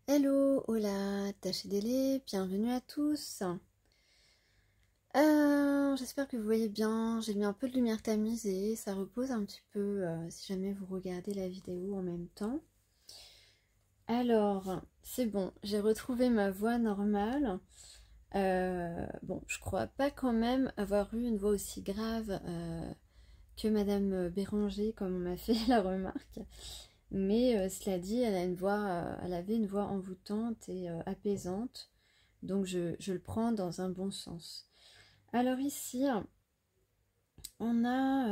Hello, hola, Tachedele, bienvenue à tous. J'espère que vous voyez bien, j'ai mis un peu de lumière tamisée, ça repose un petit peu si jamais vous regardez la vidéo en même temps. Alors, c'est bon, j'ai retrouvé ma voix normale. Bon, je crois pas quand même avoir eu une voix aussi grave que Madame Béranger, comme on m'a fait la remarque. Mais cela dit, elle avait une voix envoûtante et apaisante, donc je le prends dans un bon sens. Alors ici, on a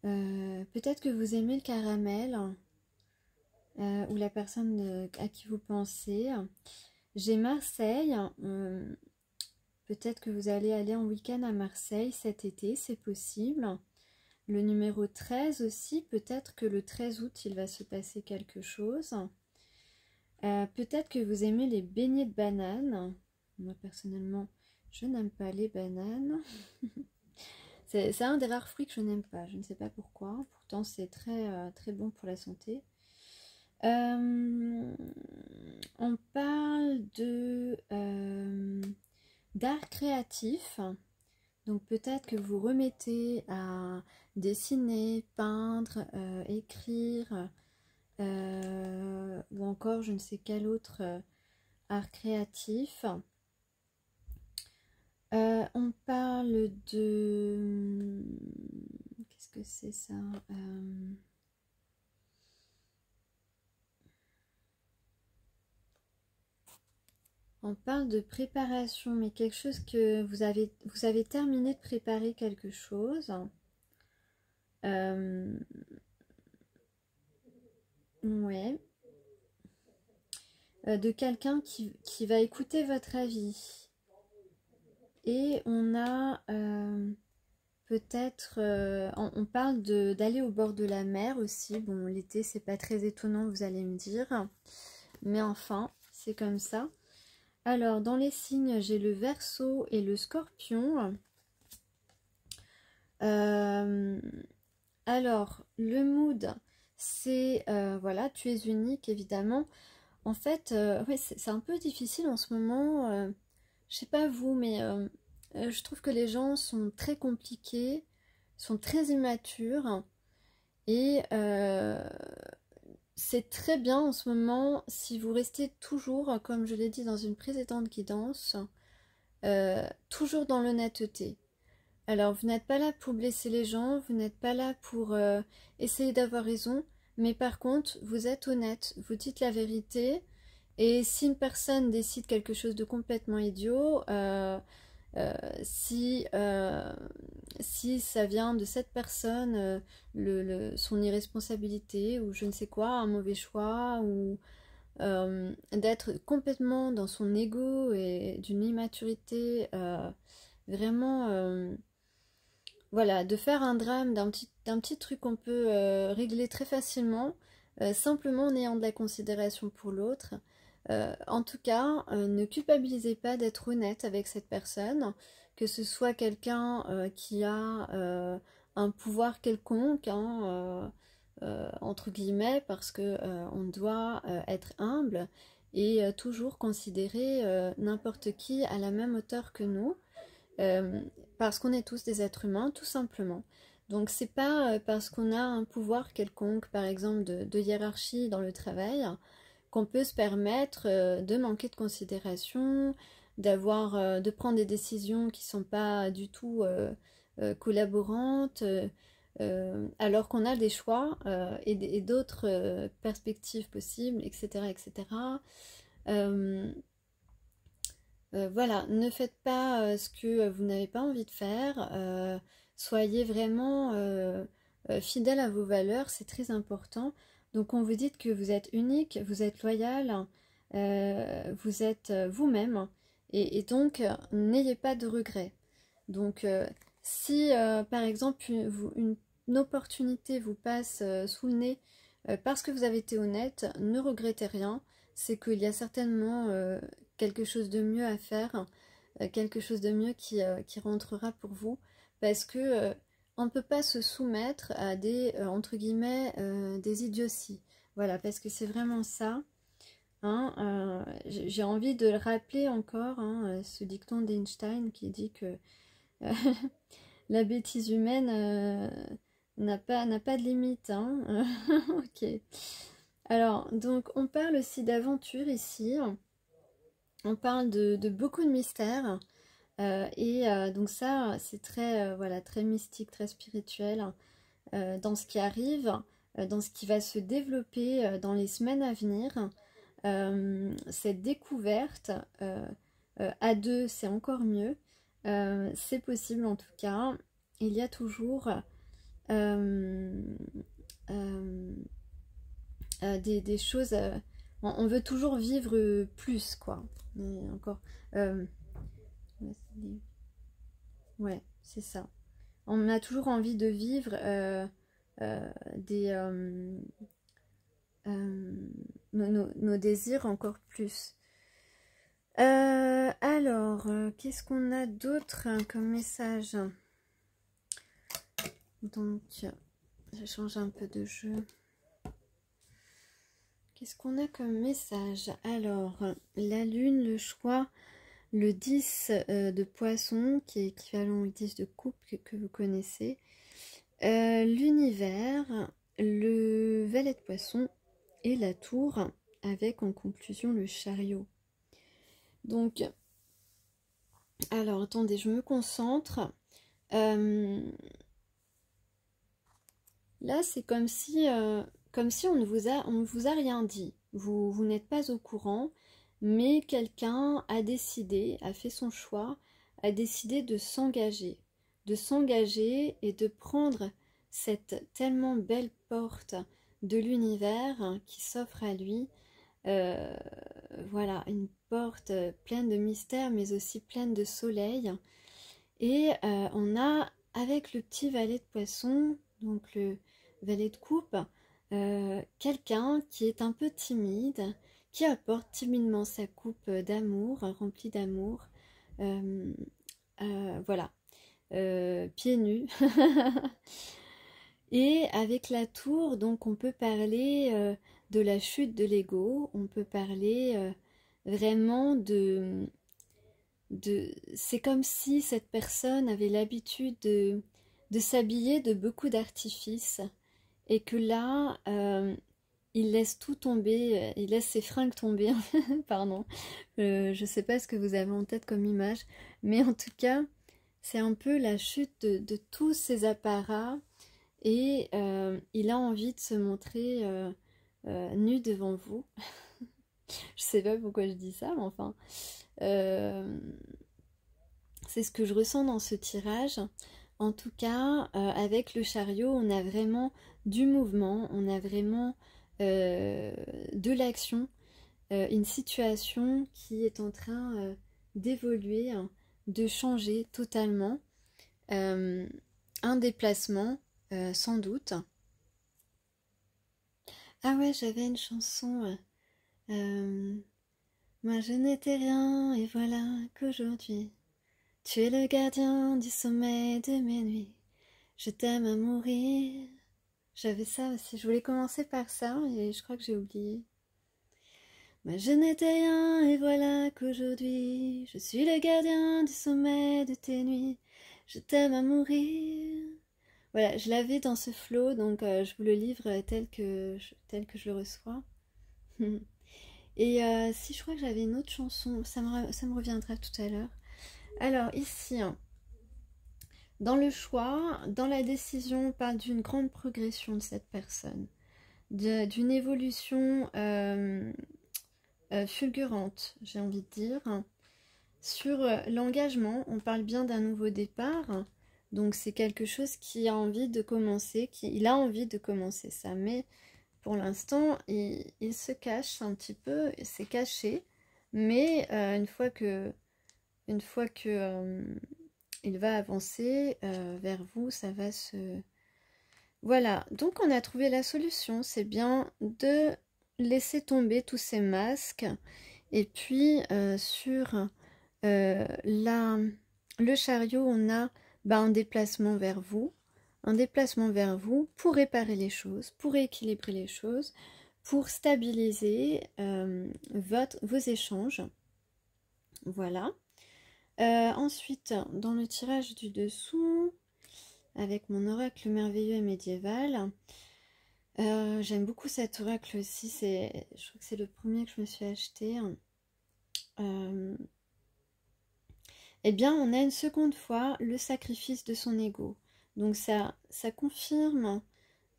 peut-être que vous aimez le caramel ou la personne à qui vous pensez. J'ai Marseille, peut-être que vous allez aller en week-end à Marseille cet été, c'est possible. Le numéro 13 aussi, peut-être que le 13 août, il va se passer quelque chose. Peut-être que vous aimez les beignets de bananes. Moi, personnellement, je n'aime pas les bananes. C'est un des rares fruits que je n'aime pas. Je ne sais pas pourquoi. Pourtant, c'est très bon pour la santé. On parle d'art créatif. Donc peut-être que vous remettez à dessiner, peindre, écrire, ou encore je ne sais quel autre art créatif. On parle de... Qu'est-ce que c'est ça? On parle de préparation, mais quelque chose que vous avez terminé de préparer quelque chose. Ouais. De quelqu'un qui va écouter votre avis. Et on a peut-être, on parle d'aller au bord de la mer aussi. Bon, l'été, c'est pas très étonnant, vous allez me dire. Mais enfin, c'est comme ça. Alors, dans les signes, j'ai le Verseau et le Scorpion. Alors, le mood, c'est, voilà, tu es unique, évidemment. En fait, ouais, c'est un peu difficile en ce moment. Je sais pas vous, mais je trouve que les gens sont très compliqués, sont très immatures. Et c'est très bien en ce moment si vous restez toujours, comme je l'ai dit dans une précédente guidance, toujours dans l'honnêteté. Alors, vous n'êtes pas là pour blesser les gens, vous n'êtes pas là pour essayer d'avoir raison, mais par contre, vous êtes honnête, vous dites la vérité, et si une personne décide quelque chose de complètement idiot, euh, si, euh, si ça vient de cette personne, son irresponsabilité, ou je ne sais quoi, un mauvais choix, ou d'être complètement dans son ego et d'une immaturité vraiment... voilà, de faire un drame d'un petit truc qu'on peut régler très facilement, simplement en ayant de la considération pour l'autre. En tout cas, ne culpabilisez pas d'être honnête avec cette personne, que ce soit quelqu'un qui a un pouvoir quelconque, hein, entre guillemets, parce que on doit être humble et toujours considérer n'importe qui à la même hauteur que nous. Euh, Parce qu'on est tous des êtres humains, tout simplement. Donc c'est pas parce qu'on a un pouvoir quelconque, par exemple de hiérarchie dans le travail, qu'on peut se permettre de manquer de considération, de prendre des décisions qui sont pas du tout collaborantes, alors qu'on a des choix et d'autres perspectives possibles, etc., etc. Voilà, ne faites pas ce que vous n'avez pas envie de faire. Soyez vraiment fidèle à vos valeurs, c'est très important. Donc, on vous dit que vous êtes unique, vous êtes loyal, vous êtes vous-même, et donc n'ayez pas de regrets. Donc, si par exemple une opportunité vous passe sous le nez parce que vous avez été honnête, ne regrettez rien. C'est qu'il y a certainement quelque chose de mieux à faire, quelque chose de mieux qui rentrera pour vous. Parce que on ne peut pas se soumettre à des, entre guillemets, des idioties. Voilà, parce que c'est vraiment ça. Hein, j'ai envie de le rappeler encore, hein, ce dicton d'Einstein qui dit que la bêtise humaine n'a pas de limite. Hein. Ok. Alors, donc, on parle aussi d'aventure ici. On parle de beaucoup de mystères. Donc ça, c'est très, voilà, très mystique, très spirituel dans ce qui arrive, dans ce qui va se développer dans les semaines à venir. Cette découverte, à deux, c'est encore mieux. C'est possible en tout cas. Il y a toujours des choses... on veut toujours vivre plus, quoi. Mais encore... ouais, c'est ça. On a toujours envie de vivre nos désirs encore plus. Alors, qu'est-ce qu'on a d'autre comme message? Donc, je change un peu de jeu. Qu'est-ce qu'on a comme message? Alors, la lune, le choix, le 10 de poisson, qui est équivalent au 10 de coupe que vous connaissez, l'univers, le valet de poisson et la tour, avec en conclusion le chariot. Donc, alors attendez, je me concentre. Là, c'est comme si on ne vous a rien dit. Vous n'êtes pas au courant, mais quelqu'un a décidé, a fait son choix, a décidé de s'engager et de prendre cette tellement belle porte de l'univers qui s'offre à lui. Voilà, une porte pleine de mystères, mais aussi pleine de soleil. Et on a, avec le petit valet de poisson, donc le valet de coupe, quelqu'un qui est un peu timide, qui apporte timidement sa coupe d'amour, remplie d'amour. Voilà, pieds nus. Et avec la tour, donc on peut parler de la chute de l'ego, on peut parler vraiment c'est comme si cette personne avait l'habitude de s'habiller de beaucoup d'artifices et que là, il laisse tout tomber, il laisse ses fringues tomber, pardon, je sais pas ce que vous avez en tête comme image, mais en tout cas, c'est un peu la chute de tous ces apparats et il a envie de se montrer nu devant vous. Je sais pas pourquoi je dis ça, mais enfin, c'est ce que je ressens dans ce tirage. En tout cas, avec le chariot, on a vraiment du mouvement, on a vraiment de l'action, une situation qui est en train d'évoluer, de changer totalement. Un déplacement, sans doute. Ah ouais, j'avais une chanson. Moi je n'étais rien et voilà qu'aujourd'hui tu es le gardien du sommeil de mes nuits. Je t'aime à mourir. J'avais ça aussi. Je voulais commencer par ça et je crois que j'ai oublié. Moi je n'étais rien et voilà qu'aujourd'hui je suis le gardien du sommeil de tes nuits. Je t'aime à mourir. Voilà, je l'avais dans ce flow, donc je vous le livre tel que je le reçois. Et si je crois que j'avais une autre chanson, ça me reviendra tout à l'heure. Alors ici, dans le choix, dans la décision, on parle d'une grande progression de cette personne, d'une évolution fulgurante, j'ai envie de dire. Sur l'engagement, on parle bien d'un nouveau départ, donc c'est quelque chose qui a envie de commencer, il a envie de commencer ça, mais pour l'instant, il se cache un petit peu, c'est caché, mais une fois que il va avancer vers vous, ça va se... Voilà, donc on a trouvé la solution, c'est bien de laisser tomber tous ces masques, et puis sur le chariot, on a un déplacement vers vous, un déplacement vers vous pour réparer les choses, pour rééquilibrer les choses, pour stabiliser vos échanges. Voilà. Ensuite, dans le tirage du dessous, avec mon oracle merveilleux et médiéval, j'aime beaucoup cet oracle aussi, je crois que c'est le premier que je me suis acheté. Eh bien, on a une seconde fois le sacrifice de son ego. Donc ça confirme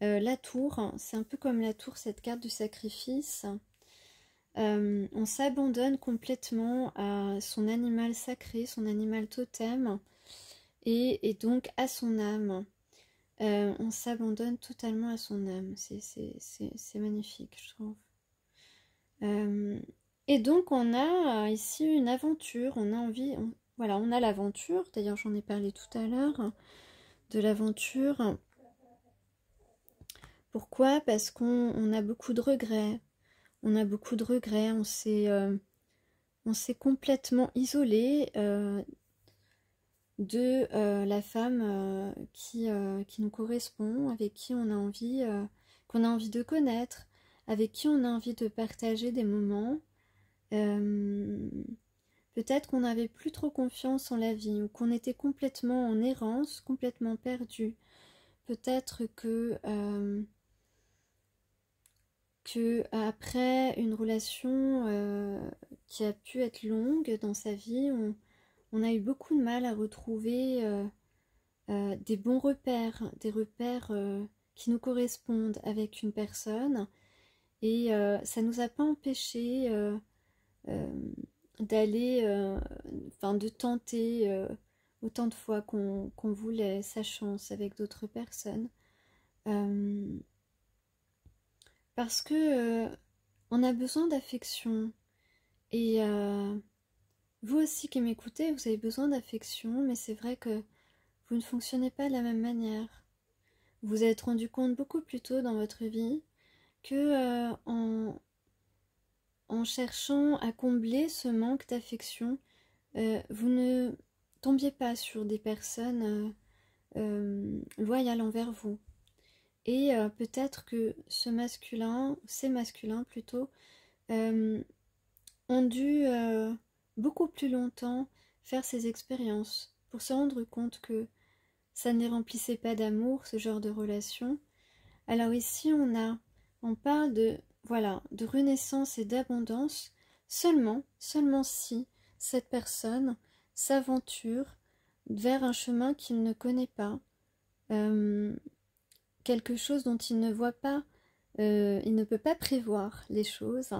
la tour. C'est un peu comme la tour, cette carte du sacrifice. On s'abandonne complètement à son animal sacré, son animal totem, et donc à son âme. On s'abandonne totalement à son âme. C'est magnifique, je trouve. Et donc on a ici une aventure. On a envie... Voilà, on a l'aventure. D'ailleurs, j'en ai parlé tout à l'heure de l'aventure. Pourquoi? Parce qu'on a beaucoup de regrets. On a beaucoup de regrets. On s'est complètement isolé de la femme qui nous correspond, avec qui on a envie, qu'on a envie de connaître, avec qui on a envie de partager des moments. Peut-être qu'on n'avait plus trop confiance en la vie, ou qu'on était complètement en errance, complètement perdu. Peut-être que après une relation qui a pu être longue dans sa vie, on a eu beaucoup de mal à retrouver des bons repères, des repères qui nous correspondent avec une personne, et ça ne nous a pas empêché d'aller, de tenter autant de fois qu'on voulait sa chance avec d'autres personnes. Parce que on a besoin d'affection. Et vous aussi qui m'écoutez, vous avez besoin d'affection, mais c'est vrai que vous ne fonctionnez pas de la même manière. Vous vous êtes rendu compte beaucoup plus tôt dans votre vie que en cherchant à combler ce manque d'affection, vous ne tombiez pas sur des personnes loyales envers vous. Et peut-être que ces masculins plutôt, ont dû beaucoup plus longtemps faire ces expériences pour se rendre compte que ça ne les remplissait pas d'amour, ce genre de relation. Alors ici, on parle de, voilà, de renaissance et d'abondance seulement si cette personne s'aventure vers un chemin qu'il ne connaît pas, quelque chose dont il ne voit pas, il ne peut pas prévoir les choses,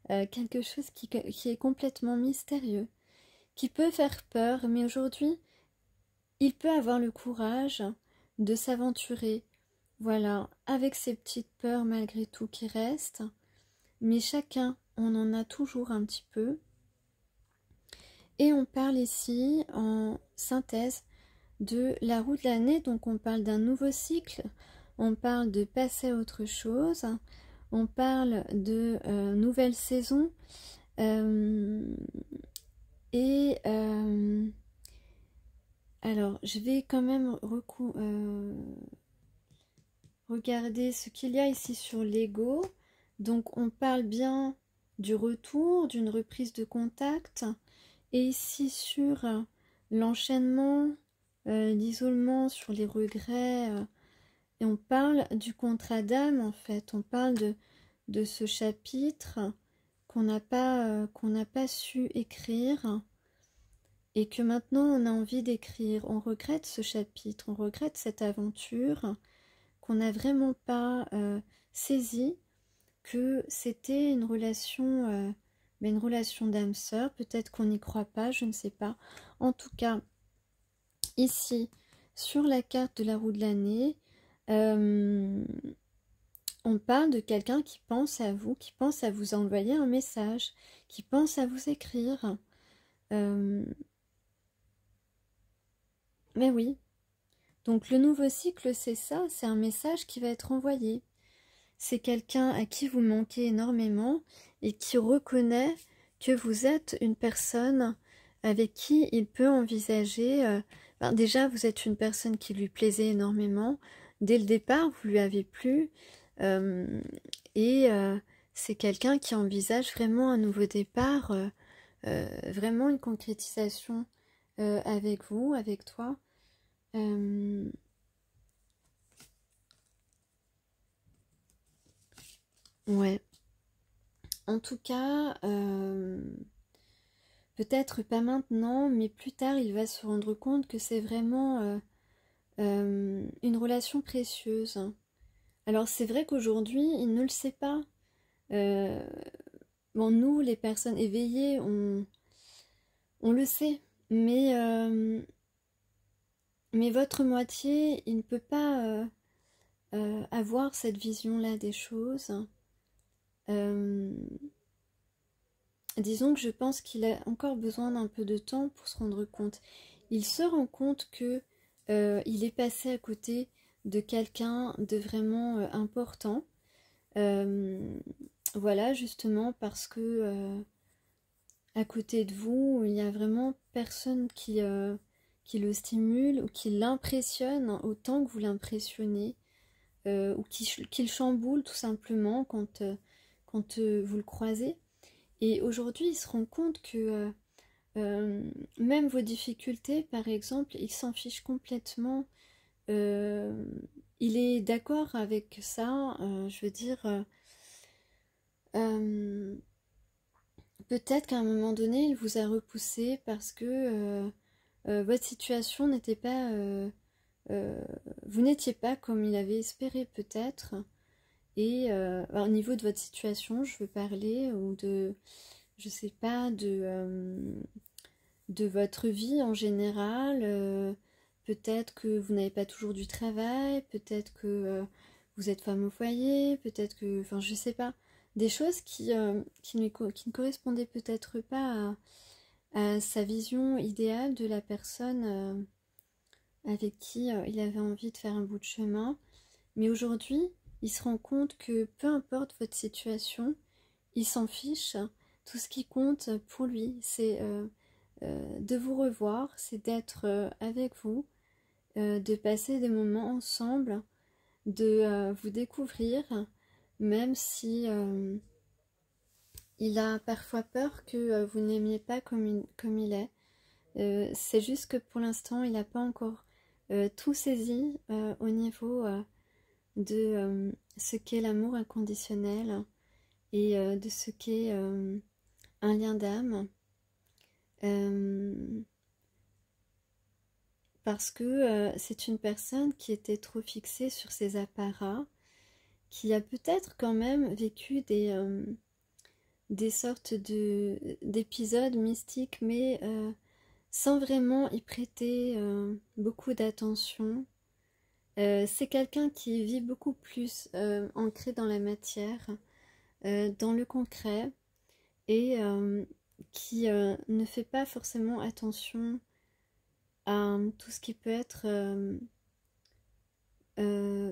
quelque chose qui est complètement mystérieux, qui peut faire peur, mais aujourd'hui, il peut avoir le courage de s'aventurer, voilà, avec ces petites peurs malgré tout qui restent, mais chacun, on en a toujours un petit peu. Et on parle ici, en synthèse, de la roue de l'année, donc on parle d'un nouveau cycle, on parle de passer à autre chose, on parle de nouvelle saison, alors je vais quand même regarder ce qu'il y a ici sur l'ego. Donc on parle bien du retour, d'une reprise de contact, et ici sur l'enchaînement, l'isolement, sur les regrets, et on parle du contrat d'âme en fait, on parle de ce chapitre qu'on n'a pas su écrire et que maintenant on a envie d'écrire. On regrette ce chapitre, on regrette cette aventure qu'on n'a vraiment pas saisi que c'était une relation d'âme sœur. Peut-être qu'on n'y croit pas, je ne sais pas. En tout cas, ici, sur la carte de la roue de l'année, on parle de quelqu'un qui pense à vous, qui pense à vous envoyer un message, qui pense à vous écrire. Mais oui. Donc le nouveau cycle, c'est ça, c'est un message qui va être envoyé. C'est quelqu'un à qui vous manquez énormément et qui reconnaît que vous êtes une personne avec qui il peut envisager ben, déjà, vous êtes une personne qui lui plaisait énormément. Dès le départ, vous lui avez plu. euh, et c'est quelqu'un qui envisage vraiment un nouveau départ, vraiment une concrétisation avec vous, avec toi. Euh, ouais. En tout cas, peut-être pas maintenant, mais plus tard, il va se rendre compte que c'est vraiment une relation précieuse. Alors c'est vrai qu'aujourd'hui, il ne le sait pas. Euh, bon, nous, les personnes éveillées, on le sait, mais votre moitié, il ne peut pas avoir cette vision-là des choses. Euh, Disons que je pense qu'il a encore besoin d'un peu de temps pour se rendre compte. Il se rend compte que il est passé à côté de quelqu'un de vraiment important. Euh, voilà, justement parce que à côté de vous, il y a vraiment personne qui le stimule ou qui l'impressionne autant que vous l'impressionnez, ou qui le chamboule tout simplement quand vous le croisez. Et aujourd'hui, il se rend compte que même vos difficultés, par exemple, il s'en fiche complètement. Euh, il est d'accord avec ça. Je veux dire, euh, peut-être qu'à un moment donné, il vous a repoussé parce que votre situation n'était pas... euh, vous n'étiez pas comme il avait espéré peut-être. Et au niveau de votre situation, je veux parler, ou de, je sais pas, de votre vie en général. Peut-être que vous n'avez pas toujours du travail, peut-être que vous êtes femme au foyer, peut-être que, enfin, je sais pas, des choses qui ne correspondaient peut-être pas à sa vision idéale de la personne avec qui il avait envie de faire un bout de chemin. Mais aujourd'hui, il se rend compte que peu importe votre situation, il s'en fiche. Tout ce qui compte pour lui, c'est de vous revoir, c'est d'être avec vous, de passer des moments ensemble, de vous découvrir, même si il a parfois peur que vous n'aimiez pas comme il est. C'est juste que pour l'instant, il n'a pas encore tout saisi au niveau de ce qu'est l'amour inconditionnel et de ce qu'est un lien d'âme. Euh, Parce que c'est une personne qui était trop fixée sur ses apparats, qui a peut-être quand même vécu des sortes d'épisodes mystiques, mais sans vraiment y prêter beaucoup d'attention. C'est quelqu'un qui vit beaucoup plus ancré dans la matière, dans le concret, et qui ne fait pas forcément attention à tout ce qui peut être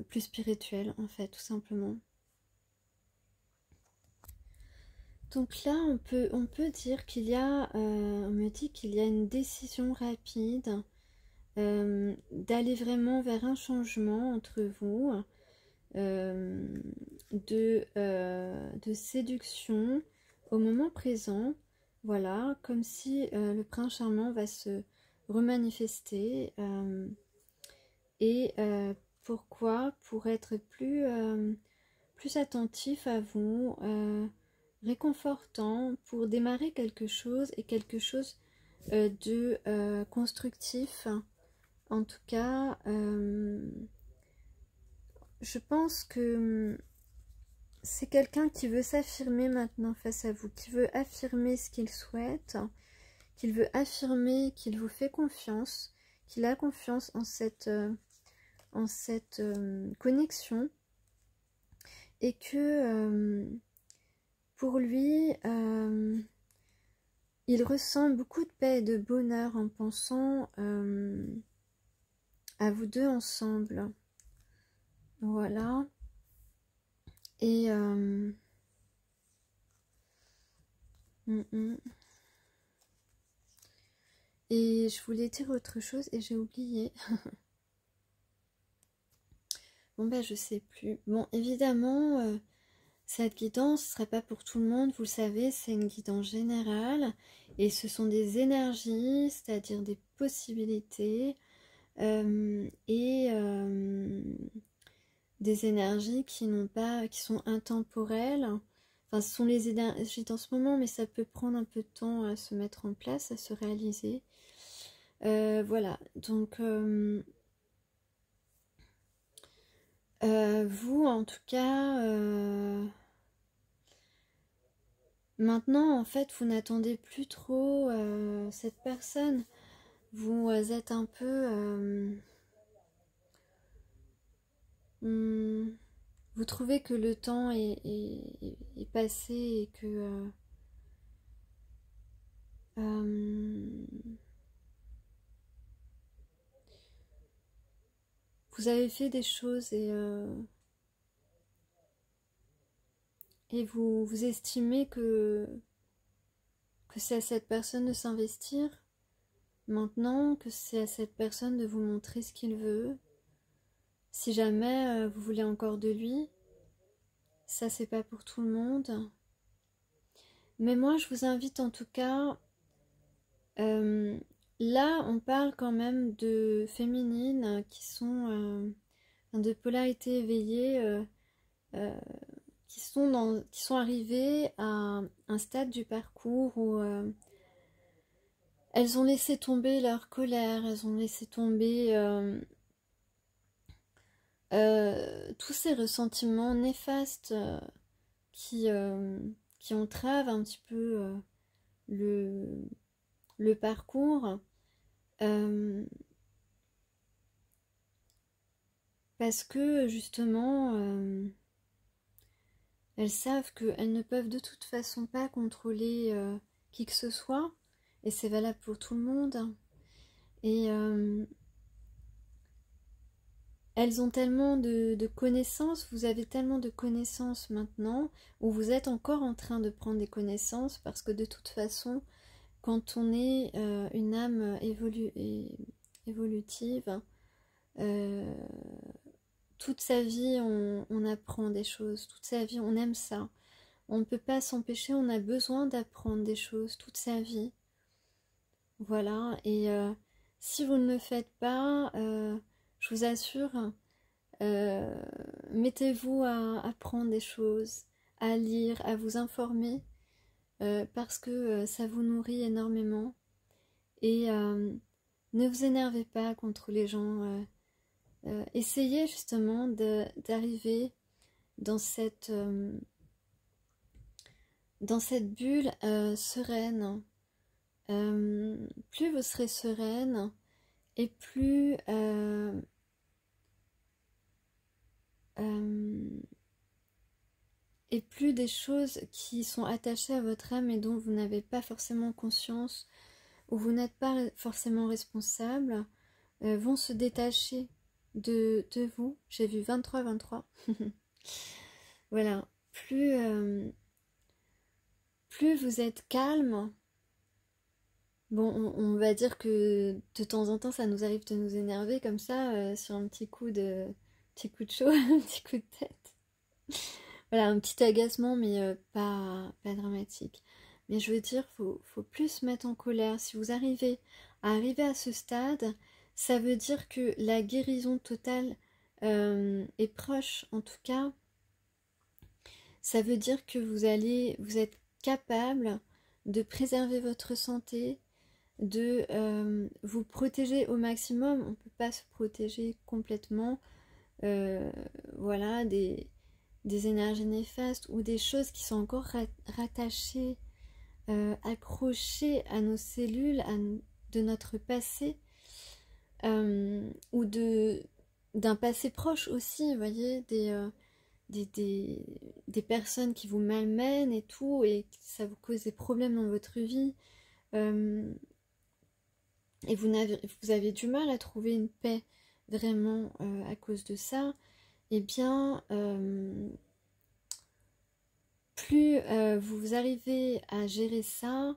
plus spirituel, en fait, tout simplement. Donc là, on peut dire qu'il y a, on me dit qu'il y a une décision rapide d'aller vraiment vers un changement entre vous, euh, de séduction au moment présent. Voilà, comme si le prince charmant va se remanifester. Et pourquoi? Pour être plus attentif à vous, réconfortant, pour démarrer quelque chose et quelque chose de constructif. En tout cas, je pense que c'est quelqu'un qui veut s'affirmer maintenant face à vous, qui veut affirmer ce qu'il souhaite, qu'il veut affirmer qu'il vous fait confiance, qu'il a confiance en cette connexion, et que pour lui, il ressent beaucoup de paix et de bonheur en pensant à vous deux ensemble. Voilà. Et Et je voulais dire autre chose et j'ai oublié. Bon bah je sais plus. Bon évidemment cette guidance ne serait pas pour tout le monde, vous le savez, c'est une guidance générale et ce sont des énergies, c'est-à-dire des possibilités et des énergies qui n'ont pas, qui sont intemporelles. Enfin, ce sont les énergies en ce moment, mais ça peut prendre un peu de temps à se mettre en place, à se réaliser. Voilà, donc vous, en tout cas, maintenant, en fait, vous n'attendez plus trop cette personne. Vous êtes un peu... vous trouvez que le temps est passé et que... vous avez fait des choses et vous estimez que c'est à cette personne de s'investir maintenant, que c'est à cette personne de vous montrer ce qu'il veut. Si jamais vous voulez encore de lui, ça c'est pas pour tout le monde. Mais moi je vous invite en tout cas, là on parle quand même de féminines qui sont de polarité éveillée, qui sont arrivées à un stade du parcours où elles ont laissé tomber leur colère, elles ont laissé tomber tous ces ressentiments néfastes qui entravent un petit peu le parcours. Parce que justement, elles savent qu'elles ne peuvent de toute façon pas contrôler qui que ce soit, et c'est valable pour tout le monde. Et elles ont tellement de connaissances, vous avez tellement de connaissances maintenant, ou vous êtes encore en train de prendre des connaissances, parce que de toute façon, quand on est une âme évolutive, toute sa vie on apprend des choses, toute sa vie on aime ça. On ne peut pas s'empêcher, on a besoin d'apprendre des choses toute sa vie. Voilà, et si vous ne le faites pas, je vous assure, mettez-vous à apprendre des choses, à lire, à vous informer, parce que ça vous nourrit énormément. Et ne vous énervez pas contre les gens. Essayez justement d'arriver dans cette bulle sereine. Plus vous serez sereine et plus des choses qui sont attachées à votre âme et dont vous n'avez pas forcément conscience ou vous n'êtes pas forcément responsable vont se détacher de vous. J'ai vu 23-23. Voilà, plus vous êtes calme. Bon, on va dire que de temps en temps, ça nous arrive de nous énerver comme ça, sur un petit coup de chaud, un petit coup de tête. Voilà, un petit agacement, mais pas dramatique. Mais je veux dire, faut plus se mettre en colère. Si vous arrivez à ce stade, ça veut dire que la guérison totale est proche. En tout cas, ça veut dire que vous êtes capable de préserver votre santé, de vous protéger au maximum. On ne peut pas se protéger complètement, voilà, des énergies néfastes ou des choses qui sont encore rattachées, accrochées à nos cellules, de notre passé, ou d'un passé proche aussi, vous voyez, des personnes qui vous malmènent et tout, et ça vous cause des problèmes dans votre vie. Et vous avez du mal à trouver une paix vraiment à cause de ça, eh bien, plus vous arrivez à gérer ça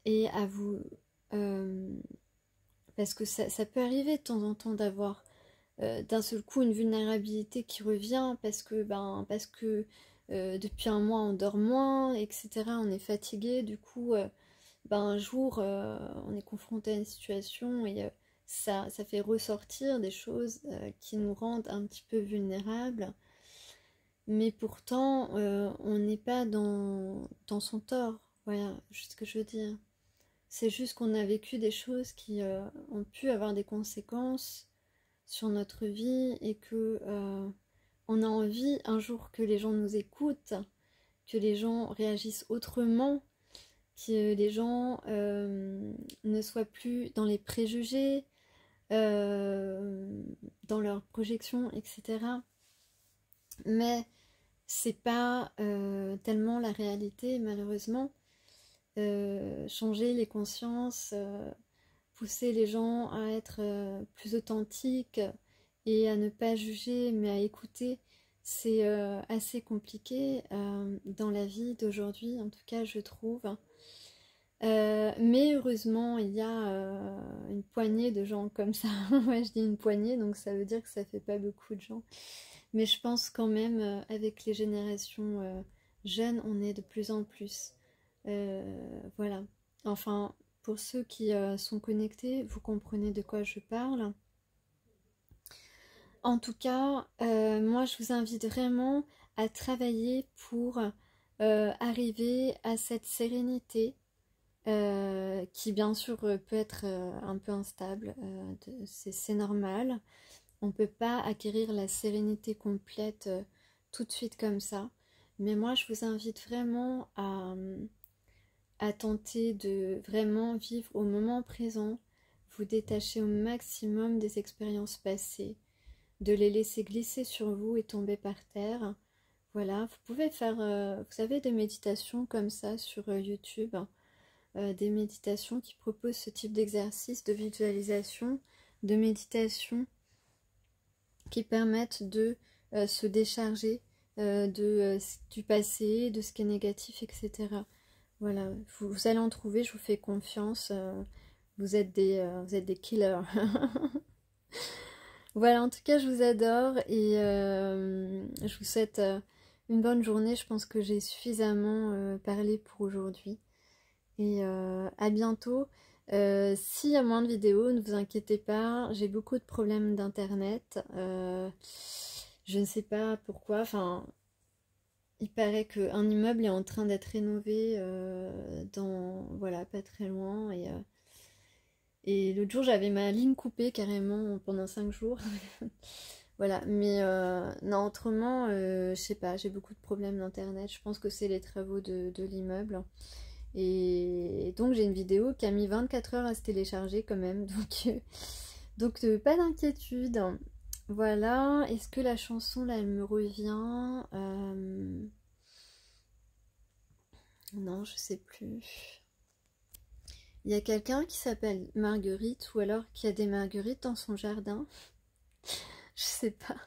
et à vous parce que ça peut arriver de temps en temps d'avoir d'un seul coup une vulnérabilité qui revient parce que depuis un mois on dort moins, etc. On est fatigué, du coup un jour on est confronté à une situation et ça fait ressortir des choses qui nous rendent un petit peu vulnérables, mais pourtant on n'est pas dans son tort, voilà, juste ce que je veux dire. C'est juste qu'on a vécu des choses qui ont pu avoir des conséquences sur notre vie et que on a envie un jour que les gens nous écoutent, que les gens réagissent autrement, que les gens ne soient plus dans les préjugés, dans leurs projections, etc. Mais c'est pas tellement la réalité, malheureusement. Changer les consciences, pousser les gens à être plus authentiques et à ne pas juger mais à écouter, c'est assez compliqué dans la vie d'aujourd'hui, en tout cas je trouve. Mais heureusement il y a une poignée de gens comme ça. Ouais, je dis une poignée, donc ça veut dire que ça fait pas beaucoup de gens. Mais je pense quand même avec les générations jeunes, on est de plus en plus. Voilà. Enfin, pour ceux qui sont connectés, vous comprenez de quoi je parle. En tout cas, moi je vous invite vraiment à travailler pour arriver à cette sérénité qui bien sûr peut être un peu instable, c'est normal. On ne peut pas acquérir la sérénité complète tout de suite comme ça. Mais moi je vous invite vraiment à tenter de vraiment vivre au moment présent, vous détacher au maximum des expériences passées, de les laisser glisser sur vous et tomber par terre. Voilà, vous pouvez faire, vous savez, des méditations comme ça sur YouTube, des méditations qui proposent ce type d'exercice de visualisation, de méditation, qui permettent de se décharger du passé, de ce qui est négatif, etc. Voilà, vous allez en trouver, je vous fais confiance. Vous êtes des killers. Voilà, en tout cas, je vous adore et je vous souhaite une bonne journée. Je pense que j'ai suffisamment parlé pour aujourd'hui. Et à bientôt. S'il y a moins de vidéos, ne vous inquiétez pas, j'ai beaucoup de problèmes d'internet. Je ne sais pas pourquoi, enfin, il paraît qu'un immeuble est en train d'être rénové voilà, pas très loin. Et l'autre jour, j'avais ma ligne coupée carrément pendant 5 jours. Voilà, mais non, autrement, je sais pas, j'ai beaucoup de problèmes d'internet. Je pense que c'est les travaux de l'immeuble. Et donc j'ai une vidéo qui a mis 24 heures à se télécharger quand même, donc pas d'inquiétude. Voilà, est-ce que la chanson là elle me revient Non, je sais plus. Il y a quelqu'un qui s'appelle Marguerite ou alors qui a des marguerites dans son jardin. Je sais pas.